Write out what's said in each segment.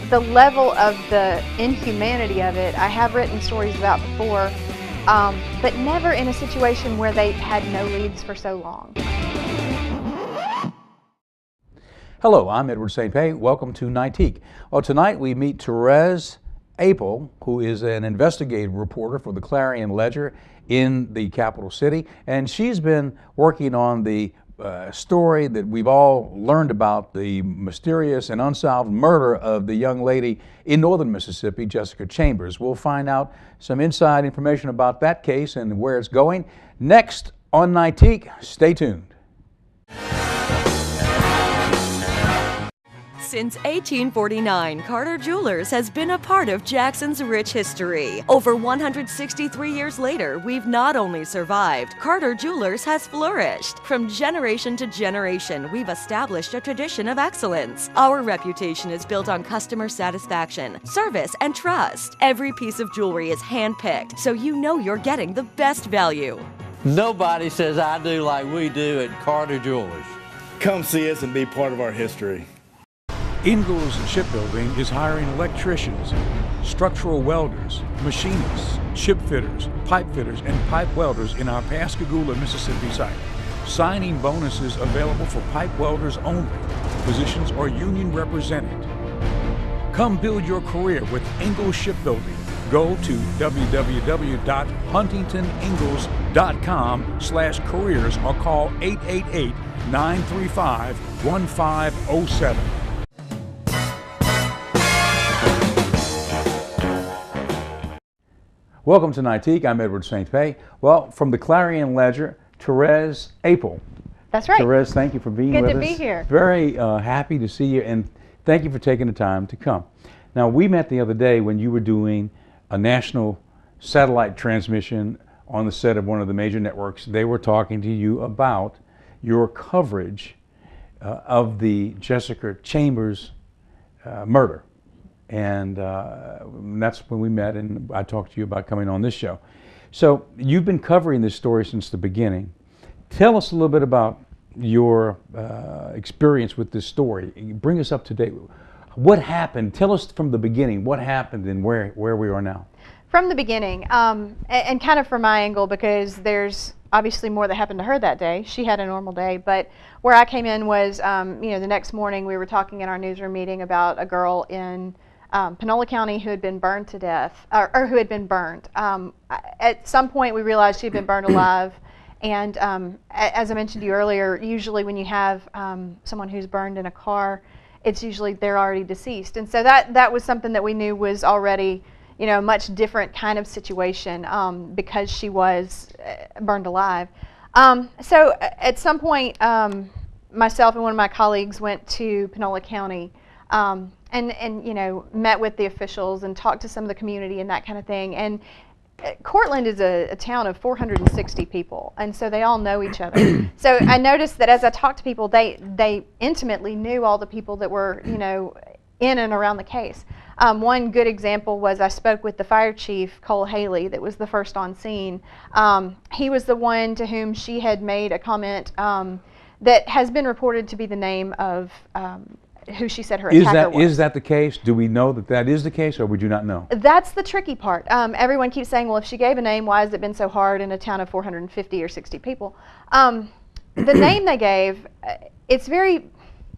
the level of the inhumanity of it, I have written stories about before, but never in a situation where they had no leads for so long. Hello, I'm Edward St. Pé. Welcome to Nightique. Well, tonight we meet Therese Apel, who is an investigative reporter for the Clarion Ledger in the capital city, and she's been working on the story that we've all learned about, the mysterious and unsolved murder of the young lady in northern Mississippi, Jessica Chambers. We'll find out some inside information about that case and where it's going next on Nightique. Stay tuned. Since 1849, Carter Jewelers has been a part of Jackson's rich history. Over 163 years later, we've not only survived, Carter Jewelers has flourished. From generation to generation, we've established a tradition of excellence. Our reputation is built on customer satisfaction, service, and trust. Every piece of jewelry is handpicked, so you know you're getting the best value. Nobody says I do like we do at Carter Jewelers. Come see us and be part of our history. Ingalls Shipbuilding is hiring electricians, structural welders, machinists, ship fitters, pipe fitters, and pipe welders in our Pascagoula, Mississippi site. Signing bonuses available for pipe welders only. Positions are union represented. Come build your career with Ingalls Shipbuilding. Go to www.huntingtoningalls.com/careers or call 888-935-1507. Welcome to Nightique. I'm Edward St. Pé. Well, from the Clarion Ledger, Therese Apel. That's right. Therese, thank you for being with us. Good to be here. Very happy to see you, and thank you for taking the time to come. Now, we met the other day when you were doing a national satellite transmission on the set of one of the major networks. They were talking to you about your coverage of the Jessica Chambers murder. And that's when we met, and I talked to you about coming on this show. So you've been covering this story since the beginning. Tell us a little bit about your experience with this story. Bring us up to date. What happened? Tell us from the beginning what happened and where we are now. From the beginning, and kind of from my angle, because there's obviously more that happened to her that day. She had a normal day, but where I came in was, the next morning we were talking in our newsroom meeting about a girl in Panola County who had been burned to death, or who had been burned. At some point we realized she'd been burned alive, and as I mentioned to you earlier, usually when you have someone who's burned in a car, it's usually they're already deceased, and so that was something that we knew was already a much different kind of situation because she was burned alive. So at some point, myself and one of my colleagues went to Panola County and met with the officials and talked to some of the community and that kind of thing. And Cortland is a town of 460 people, and so they all know each other. So I noticed that as I talked to people, they intimately knew all the people that were in and around the case. One good example was I spoke with the fire chief, Cole Haley, that was the first on scene. He was the one to whom she had made a comment that has been reported to be the name of who she said her attacker was. Is that the case? Do we know that is the case, or would you not know? That's the tricky part. Everyone keeps saying, well, if she gave a name, why has it been so hard in a town of 450 or 60 people? The name they gave, it's very,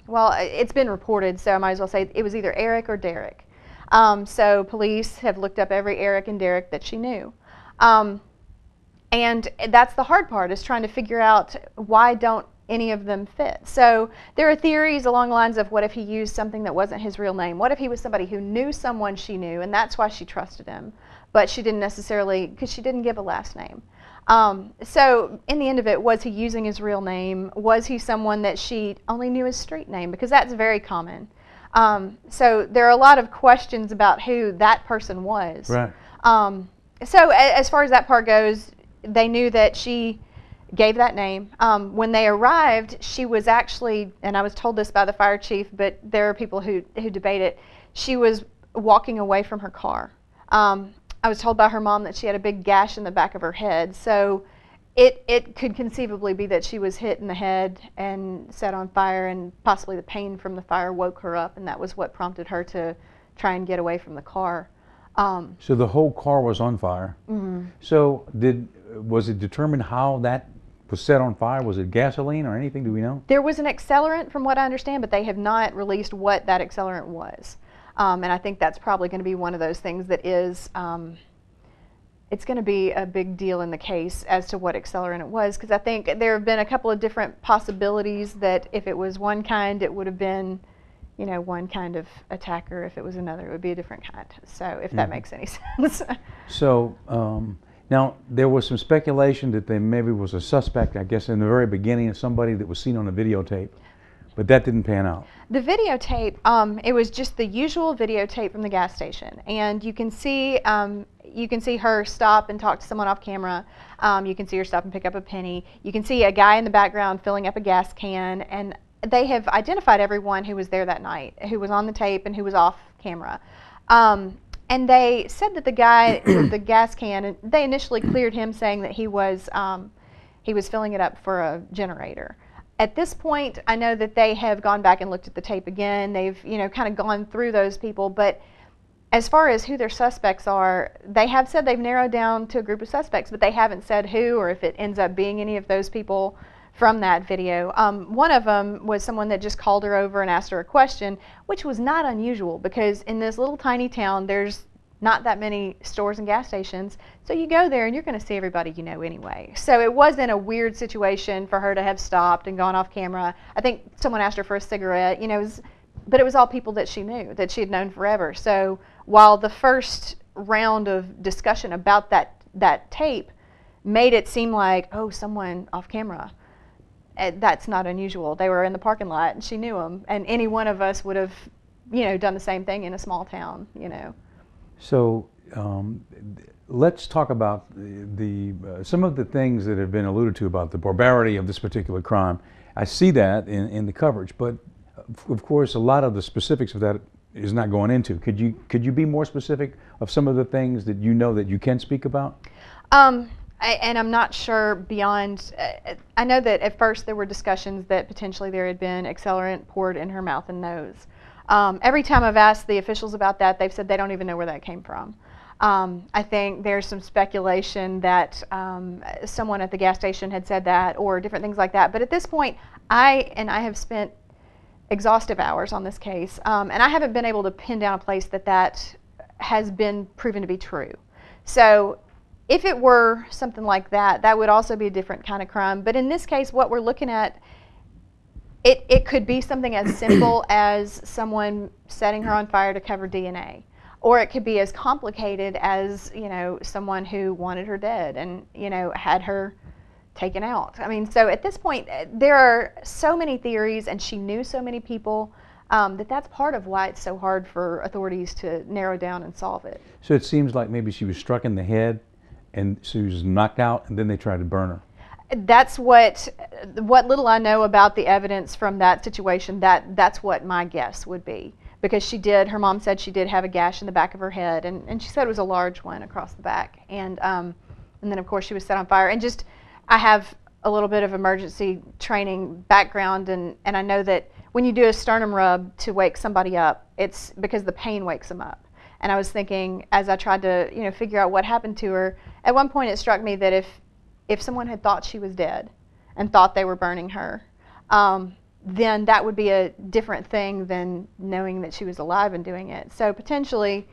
well, it's been reported, so I might as well say it was either Eric or Derek. So police have looked up every Eric and Derek that she knew. And that's the hard part, is trying to figure out why don't any of them fit. So there are theories along the lines of, what if he used something that wasn't his real name? What if he was somebody who knew someone she knew, and that's why she trusted him, but she didn't necessarily, because she didn't give a last name. So in the end of it, was he using his real name? Was he someone that she only knew his street name? Because that's very common. So there are a lot of questions about who that person was. Right. So as far as that part goes, they knew that she gave that name. When they arrived, she was actually, and I was told this by the fire chief, but there are people who debate it, she was walking away from her car. I was told by her mom that she had a big gash in the back of her head, so it could conceivably be that she was hit in the head and set on fire, and possibly the pain from the fire woke her up, and that was what prompted her to try and get away from the car. So the whole car was on fire. Mm-hmm. So was it determined how that was set on fire? Was it gasoline or anything? Do we know? There was an accelerant, from what I understand, but they have not released what that accelerant was. And I think that's probably going to be one of those things that is, it's going to be a big deal in the case as to what accelerant it was, because I think there have been a couple of different possibilities that if it was one kind, it would have been, you know, one kind of attacker. If it was another, it would be a different kind. So if that makes any sense. So now there was some speculation that there maybe was a suspect, I guess in the very beginning, somebody that was seen on the videotape, but that didn't pan out. The videotape, it was just the usual videotape from the gas station, and you can see her stop and talk to someone off camera. You can see her stop and pick up a penny. You can see a guy in the background filling up a gas can, and they have identified everyone who was there that night, who was on the tape and who was off camera. And they said that the guy with the gas can, they initially cleared him, saying that he was filling it up for a generator. At this point, I know that they have gone back and looked at the tape again. They've, you know, kind of gone through those people, but as far as who their suspects are, they have said they've narrowed down to a group of suspects, but they haven't said who or if it ends up being any of those people from that video. One of them was someone that just called her over and asked her a question, which was not unusual because in this little tiny town, there's not that many stores and gas stations, so you go there and you're going to see everybody you know anyway. So it wasn't a weird situation for her to have stopped and gone off camera. I think someone asked her for a cigarette, you know, but it was all people that she knew, that she had known forever. So while the first round of discussion about that tape made it seem like, oh, someone off camera, that's not unusual. They were in the parking lot and she knew them, and any one of us would have, you know, done the same thing in a small town, you know. So let's talk about some of the things that have been alluded to about the barbarity of this particular crime. I see that in the coverage, but of course a lot of the specifics of that is not going into. Could you be more specific of some of the things that you know that you can speak about? And I'm not sure beyond, I know that at first there were discussions that potentially there had been accelerant poured in her mouth and nose. Every time I've asked the officials about that, they've said they don't even know where that came from. I think there's some speculation that someone at the gas station had said that or different things like that. But at this point, I have spent exhaustive hours on this case, and I haven't been able to pin down a place that has been proven to be true. So if it were something like that, that would also be a different kind of crime. But in this case, what we're looking at, it could be something as simple as someone setting her on fire to cover DNA. Or it could be as complicated as, you know, someone who wanted her dead and, you know, had her taken out. I mean, so at this point, there are so many theories, and she knew so many people, that's part of why it's so hard for authorities to narrow down and solve it. So it seems like maybe she was struck in the head and she was knocked out, and then they tried to burn her. That's what little I know about the evidence from that situation, that's what my guess would be. Because her mom said she did have a gash in the back of her head, and she said it was a large one across the back. And then of course she was set on fire. And just, I have a little bit of emergency training background, and I know that when you do a sternum rub to wake somebody up, it's because the pain wakes them up. And I was thinking, as I tried to, you know, figure out what happened to her, at one point it struck me that if someone had thought she was dead and thought they were burning her, then that would be a different thing than knowing that she was alive and doing it. So potentially,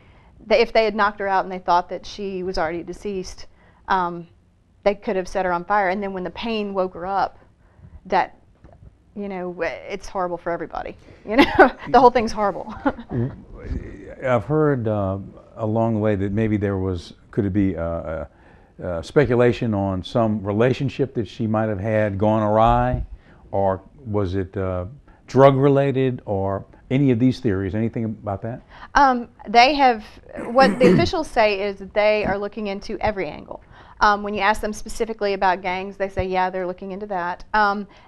if they had knocked her out and they thought that she was already deceased, they could have set her on fire. And then when the pain woke her up, that, you know, it's horrible for everybody. You know, the whole thing's horrible. I've heard along the way that maybe could it be speculation on some relationship that she might have had gone awry, or was it drug related, or any of these theories? Anything about that? They have, what the officials say is that they are looking into every angle. When you ask them specifically about gangs, they say, yeah, they're looking into that.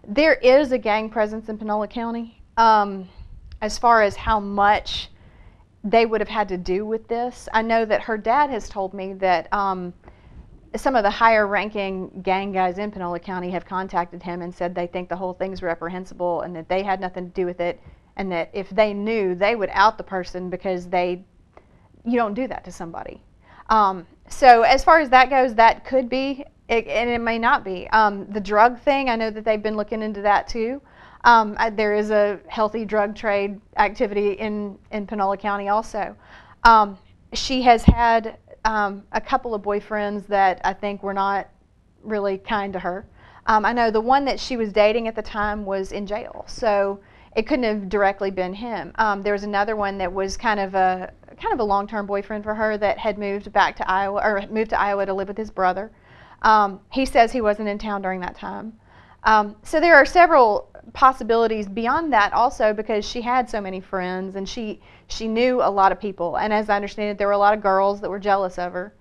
There is a gang presence in Panola County. As far as how much they would have had to do with this, I know that her dad has told me that some of the higher ranking gang guys in Panola County have contacted him and said they think the whole thing's reprehensible and that they had nothing to do with it, and that if they knew, they would out the person because they you don't do that to somebody. So as far as that goes, that could be, and it may not be. The drug thing, I know that they've been looking into that too. There is a healthy drug trade activity in Panola County also. She has had a couple of boyfriends that I think were not really kind to her. I know the one that she was dating at the time was in jail, so it couldn't have directly been him. There was another one that was kind of a long-term boyfriend for her that had moved back to Iowa, or moved to Iowa to live with his brother. He says he wasn't in town during that time. So there are several possibilities beyond that also, because she had so many friends and she knew a lot of people, and as I understand it, there were a lot of girls that were jealous of her.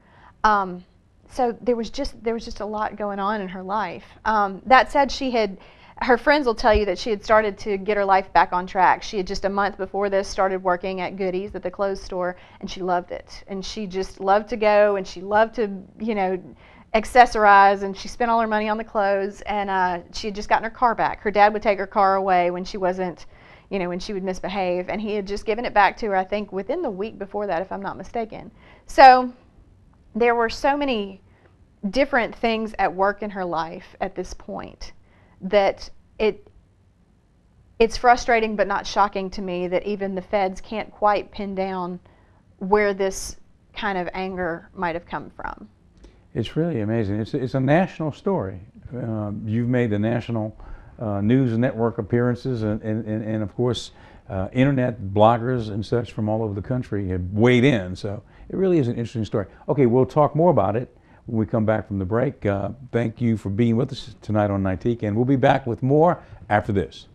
So there was just a lot going on in her life. That said, her friends will tell you that she had started to get her life back on track. She had just a month before this started working at Goodies at the clothes store, and she loved it. And she just loved to go, and she loved to, accessorize, and she spent all her money on the clothes, and she had just gotten her car back. Her dad would take her car away when she wasn't, when she would misbehave, and he had just given it back to her, I think, within the week before that, if I'm not mistaken. So there were so many different things at work in her life at this point that it's frustrating but not shocking to me that even the feds can't quite pin down where this kind of anger might have come from. It's really amazing. It's a national story. You've made the national news network appearances, and of course internet bloggers and such from all over the country have weighed in, so it really is an interesting story. Okay, we'll talk more about it when we come back from the break. Thank you for being with us tonight on Nightique, and we'll be back with more after this.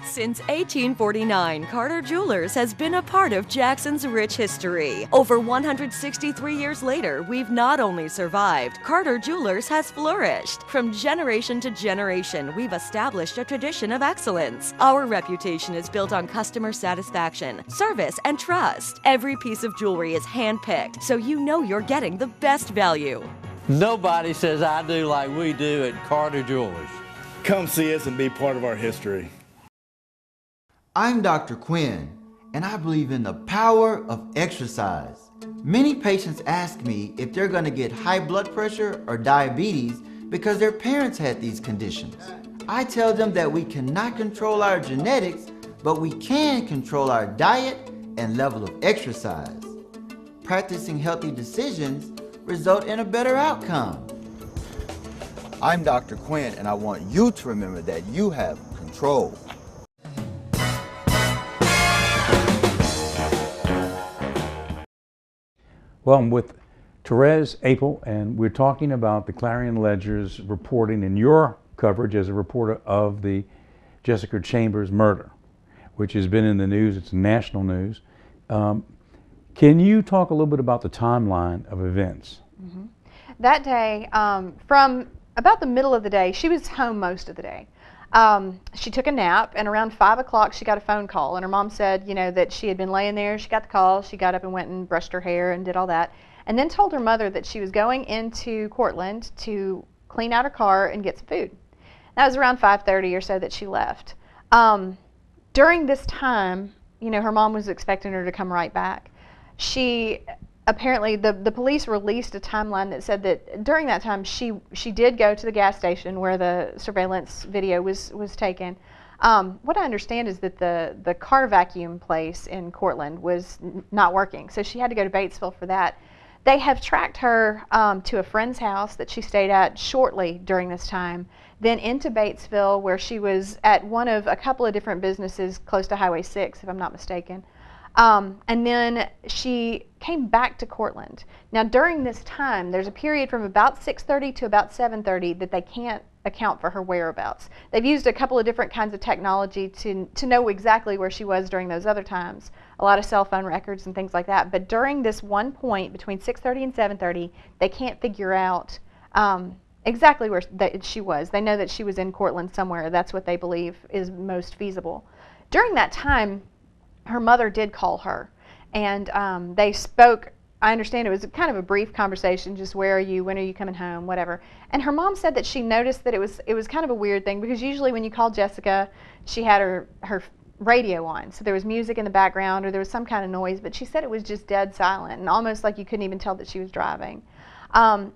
Since 1849, Carter Jewelers has been a part of Jackson's rich history. Over 163 years later, we've not only survived, Carter Jewelers has flourished. From generation to generation, we've established a tradition of excellence. Our reputation is built on customer satisfaction, service, and trust. Every piece of jewelry is handpicked, so you know you're getting the best value. Nobody says I do like we do at Carter Jewelers. Come see us and be part of our history. I'm Dr. Quinn, and I believe in the power of exercise. Many patients ask me if they're going to get high blood pressure or diabetes because their parents had these conditions. I tell them that we cannot control our genetics, but we can control our diet and level of exercise. Practicing healthy decisions result in a better outcome. I'm Dr. Quinn, and I want you to remember that you have control. Well, I'm with Therese, Apel, and we're talking about the Clarion Ledger's reporting and your coverage as a reporter of the Jessica Chambers murder, which has been in the news. It's national news. Can you talk a little bit about the timeline of events? Mm-hmm. That day, from about the middle of the day, she was home most of the day. She took a nap, and around 5 o'clock she got a phone call, and her mom said, that she had been laying there. She got the call. She got up and went and brushed her hair and did all that, and then told her mother that she was going into Cortland to clean out her car and get some food. That was around 5:30 or so that she left. During this time, her mom was expecting her to come right back. Apparently, the police released a timeline that said that during that time she did go to the gas station where the surveillance video was taken. What I understand is that the car vacuum place in Cortland was not working, so she had to go to Batesville for that. They have tracked her to a friend's house that she stayed at shortly during this time, then into Batesville, where she was at one of a couple of different businesses close to Highway 6, if I'm not mistaken. And then she came back to Cortland. Now during this time, there's a period from about 6:30 to about 7:30 that they can't account for her whereabouts. They've used a couple of different kinds of technology to know exactly where she was during those other times, a lot of cell phone records and things like that. But during this one point between 6:30 and 7:30, they can't figure out exactly where she was. They know that she was in Cortland somewhere. That's what they believe is most feasible. During that time, her mother did call her, and they spoke. I understand it was kind of a brief conversation, just where are you, when are you coming home, whatever. And her mom said that she noticed that it was kind of a weird thing, because usually when you call Jessica, she had her radio on, so there was music in the background or there was some kind of noise, but she said it was just dead silent and almost like you couldn't even tell that she was driving.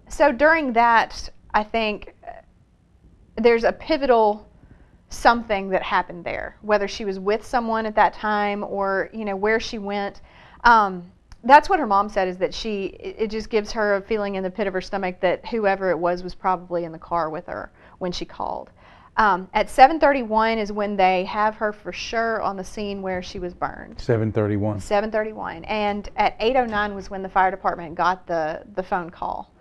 So during that, I think there's a pivotal something that happened there, whether she was with someone at that time or where she went. That's what her mom said, is that it just gives her a feeling in the pit of her stomach that whoever it was probably in the car with her when she called. At 7:31 is when they have her for sure on the scene where she was burned. 7:31. 7:31, and at 8:09 was when the fire department got the phone call.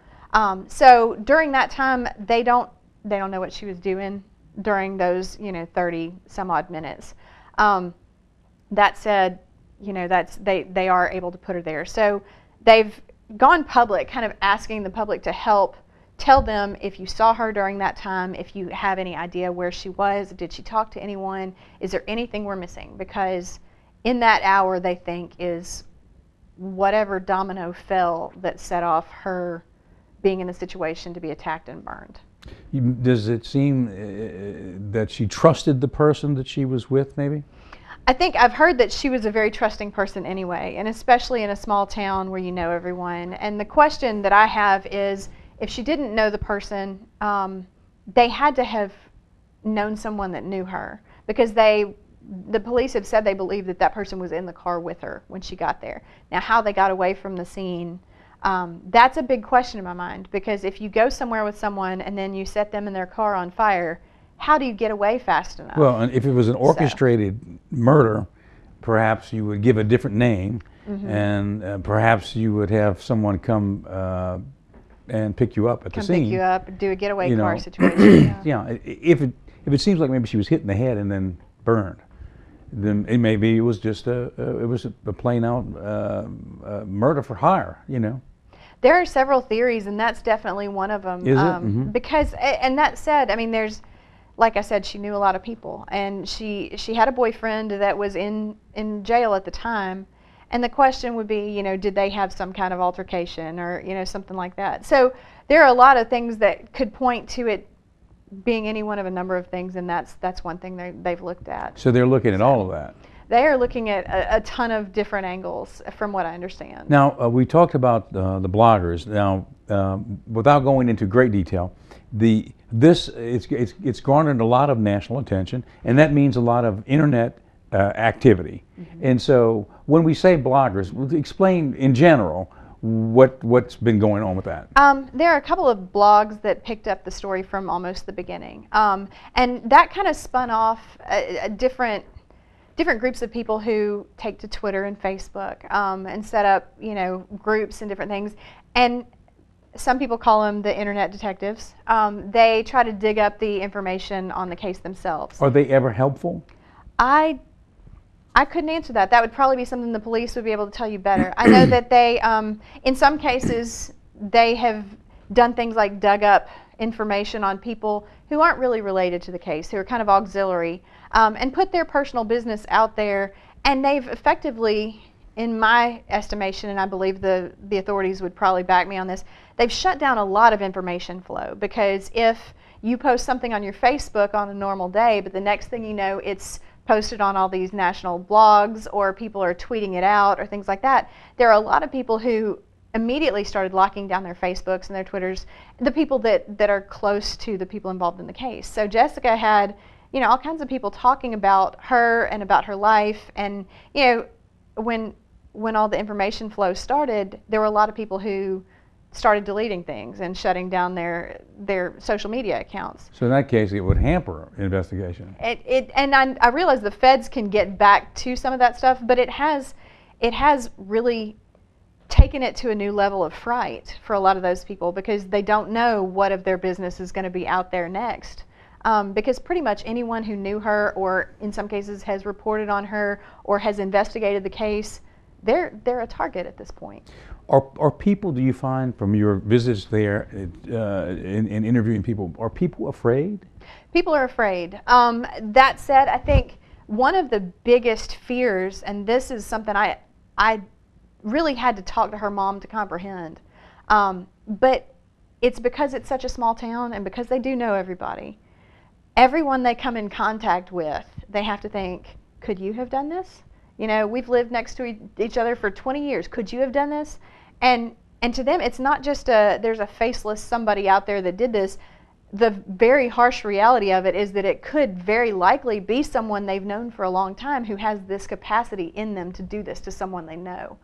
So during that time, they don't know what she was doing during those 30 some odd minutes. That said, they are able to put her there. So they've gone public, kind of asking the public to help tell them if you saw her during that time, if you have any idea where she was, did she talk to anyone, is there anything we're missing? Because in that hour, they think, is whatever domino fell that set off her being in the situation to be attacked and burned. Does it seem that she trusted the person that she was with, maybe? I think I've heard that she was a very trusting person anyway, and especially in a small town where you know everyone. And the question that I have is, if she didn't know the person, they had to have known someone that knew her, because the police have said they believe that that person was in the car with her when she got there. Now, how they got away from the scene, that's a big question in my mind, because if you go somewhere with someone and then you set them in their car on fire, how do you get away fast enough? Well, and if it was an orchestrated murder, perhaps you would give a different name, and perhaps you would have someone come and pick you up at the scene. Pick you up, do a getaway car situation. Yeah, if it seems like maybe she was hit in the head and then burned, then it was just a plain out murder for hire. There are several theories, and that's definitely one of them. Is it? Because, and that said, I mean, like I said, she knew a lot of people, and she had a boyfriend that was in jail at the time. And the question would be, did they have some kind of altercation or, something like that? So there are a lot of things that could point to it being any one of a number of things, and that's one thing they've looked at. So they're looking at all of that. They are looking at a ton of different angles, from what I understand. Now, we talked about the bloggers. Now, without going into great detail, it's garnered a lot of national attention, and that means a lot of internet activity. And so when we say bloggers, explain in general what's been going on with that. There are a couple of blogs that picked up the story from almost the beginning, and that kind of spun off different groups of people who take to Twitter and Facebook and set up groups and different things. And some people call them the internet detectives. They try to dig up the information on the case themselves. Are they ever helpful? I couldn't answer that. That would probably be something the police would be able to tell you better. I know that they, in some cases, they have done things like dug up information on people who aren't really related to the case, who are kind of auxiliary, and put their personal business out there. And they've effectively, in my estimation, and I believe the authorities would probably back me on this, they've shut down a lot of information flow, because if you post something on your Facebook on a normal day, but the next thing you know, it's posted on all these national blogs, or people are tweeting it out, or things like that, there are a lot of people who immediately started locking down their Facebooks and their Twitters, the people that are close to the people involved in the case. So Jessica had, all kinds of people talking about her and about her life, and when all the information flow started, there were a lot of people who started deleting things and shutting down their social media accounts. So in that case, it would hamper investigation. And I realize the feds can get back to some of that stuff, but it has really taken it to a new level of fright for a lot of those people, because they don't know what of their business is going to be out there next. Because pretty much anyone who knew her, or in some cases has reported on her or has investigated the case, they're a target at this point. Are people, do you find from your visits there in interviewing people, are people afraid? People are afraid. That said, I think one of the biggest fears, and this is something I really had to talk to her mom to comprehend, but it's because it's such a small town and because they do know everybody. Everyone they come in contact with, they have to think, could you have done this? You know, we've lived next to each other for 20 years. Could you have done this? And to them, it's not just there's a faceless somebody out there that did this. The very harsh reality of it is that it could very likely be someone they've known for a long time who has this capacity in them to do this to someone they know.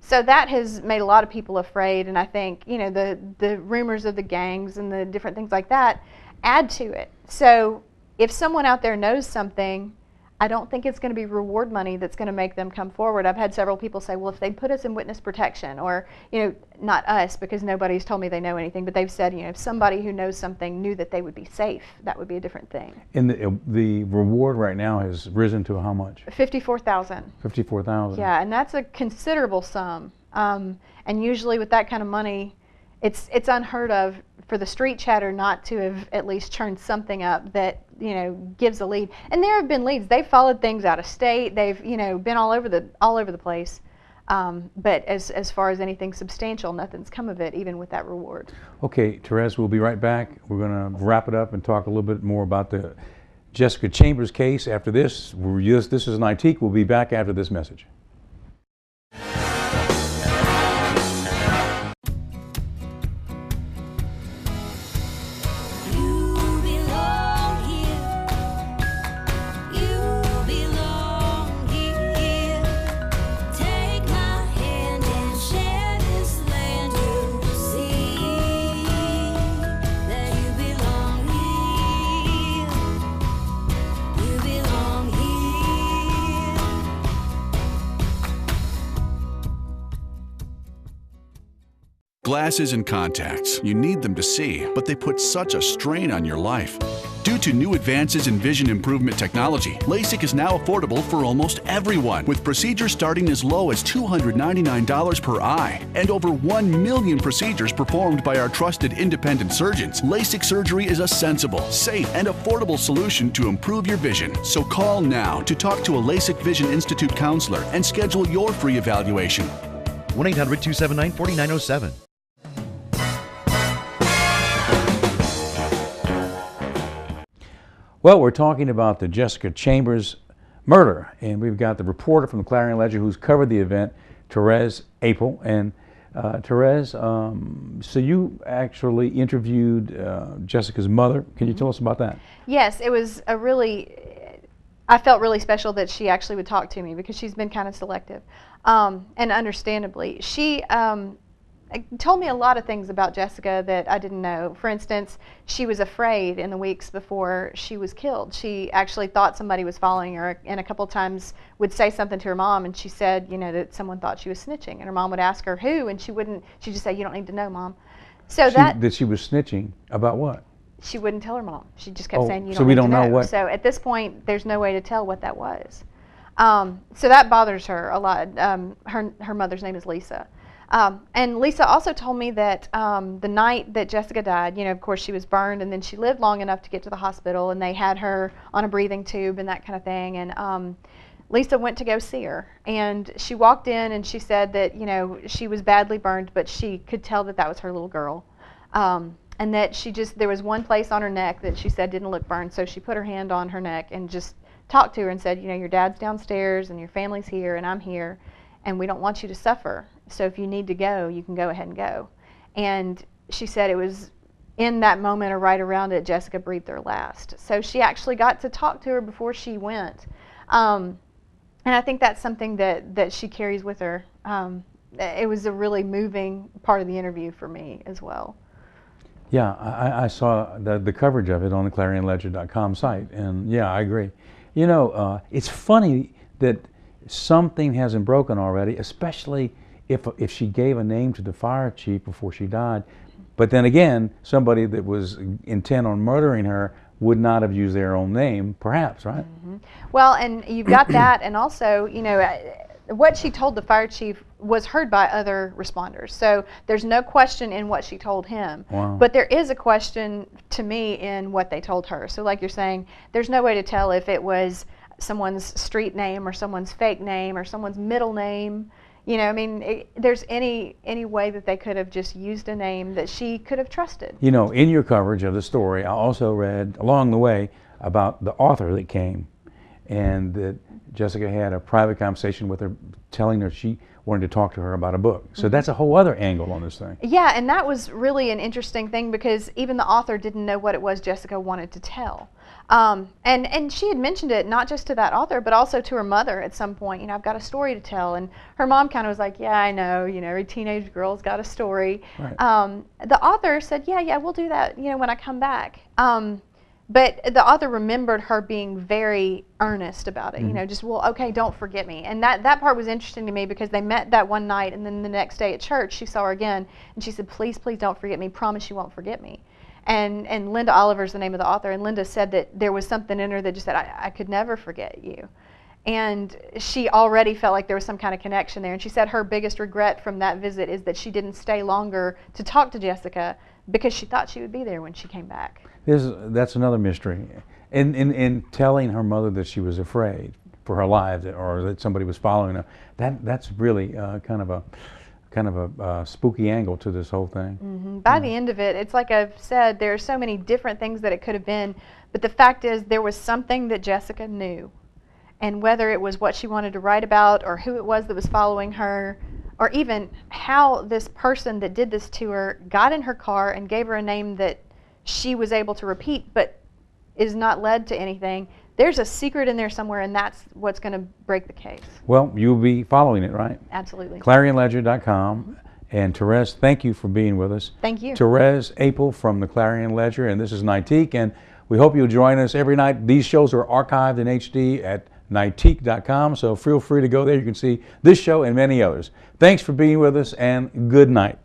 So that has made a lot of people afraid, and I think, you know, the rumors of the gangs and the different things like that add to it. So if someone out there knows something, I don't think it's going to be reward money that's going to make them come forward. I've had several people say, well, if they put us in witness protection, or, you know, not us, because nobody's told me they know anything, but they've said, you know, if somebody who knows something knew that they would be safe, that would be a different thing. And the reward right now has risen to how much? $54,000. $54,000. Yeah, and that's a considerable sum. And usually with that kind of money, it's unheard of for the street chatter not to have at least churned something up that, you know, gives a lead. And there have been leads. They've followed things out of state. They've, you know, been all over the place. But as far as anything substantial, nothing's come of it, even with that reward. Okay, Therese, we'll be right back. We're going to wrap it up and talk a little bit more about the Jessica Chambers case after this. This is Nightique. We'll be back after this message. Glasses and contacts. You need them to see, but they put such a strain on your life. Due to new advances in vision improvement technology, LASIK is now affordable for almost everyone, with procedures starting as low as $299 per eye, and over 1 million procedures performed by our trusted independent surgeons. LASIK surgery is a sensible, safe, and affordable solution to improve your vision. So call now to talk to a LASIK Vision Institute counselor and schedule your free evaluation. 1-800-279-4907. Well, we're talking about the Jessica Chambers murder, and we've got the reporter from the Clarion Ledger who's covered the event, Therese Apel. And Therese, so you actually interviewed Jessica's mother. Can you tell us about that? Yes, it was I felt really special that she actually would talk to me, because she's been kind of selective. And understandably, she told me a lot of things about Jessica that I didn't know. For instance, she was afraid in the weeks before she was killed. She actually thought somebody was following her, and a couple of times would say something to her mom, and she said, you know, that someone thought she was snitching, and her mom would ask her who, and she'd just say, you don't need to know, Mom. So that she was snitching about what? She wouldn't tell her mom. She just kept saying, you so don't we need don't to know what. So at this point, there's no way to tell what that was. So that bothers her a lot. Her mother's name is Lisa. And Lisa also told me that the night that Jessica died, you know, of course she was burned, and then she lived long enough to get to the hospital, and they had her on a breathing tube and that kind of thing. And Lisa went to go see her, and she walked in, and she said that, you know, she was badly burned, but she could tell that that was her little girl. And that there was one place on her neck that she said didn't look burned, so she put her hand on her neck and just talked to her and said, you know, your dad's downstairs and your family's here and I'm here, and we don't want you to suffer. So if you need to go, you can go ahead and go. And she said it was in that moment or right around it, Jessica breathed her last. So she actually got to talk to her before she went. And I think that's something that she carries with her. It was a really moving part of the interview for me as well. Yeah, I saw the coverage of it on the ClarionLedger.com site, and yeah, I agree. You know, it's funny that something hasn't broken already, especially if she gave a name to the fire chief before she died. But then again, somebody that was intent on murdering her would not have used their own name, perhaps, right? Mm-hmm. Well, and you've got that, and also, you know, what she told the fire chief was heard by other responders. So there's no question in what she told him. Wow. But there is a question to me in what they told her. So like you're saying, there's no way to tell if it was someone's street name or someone's fake name or someone's middle name. You know, I mean, there's any way that they could have just used a name that she could have trusted. You know, in your coverage of the story, I also read along the way about the author that came. and that Jessica had a private conversation with her, telling her she wanted to talk to her about a book. So that's a whole other angle on this thing. Yeah, and that was really an interesting thing because even the author didn't know what it was Jessica wanted to tell. And she had mentioned it not just to that author, but also to her mother at some point. You know, I've got a story to tell. And her mom kind of was like, yeah, I know, you know, every teenage girl's got a story. Right. The author said, yeah, we'll do that, you know, when I come back. But the author remembered her being very earnest about it, you know, just, well, okay, don't forget me. And that part was interesting to me because they met that one night, and then the next day at church, she saw her again, and she said, please don't forget me. Promise you won't forget me. And Linda Oliver's the name of the author, and Linda said that there was something in her that just said, I could never forget you. And she already felt like there was some kind of connection there. And she said her biggest regret from that visit is that she didn't stay longer to talk to Jessica because she thought she would be there when she came back. That's another mystery. In telling her mother that she was afraid for her life, or that somebody was following her, that's really kind of a spooky angle to this whole thing. By the end of it, it's like I've said, there are so many different things that it could have been, but the fact is there was something that Jessica knew. And whether it was what she wanted to write about, or who it was that was following her, or even how this person that did this to her got in her car and gave her a name that she was able to repeat but is not led to anything, there's a secret in there somewhere, and that's what's going to break the case. Well, you'll be following it, right? Absolutely. ClarionLedger.com. And Therese, thank you for being with us. Thank you. Therese Apel from the Clarion Ledger, and this is Nightique, and we hope you'll join us every night. These shows are archived in HD at Nightique.com, so feel free to go there. You can see this show and many others. Thanks for being with us, and good night.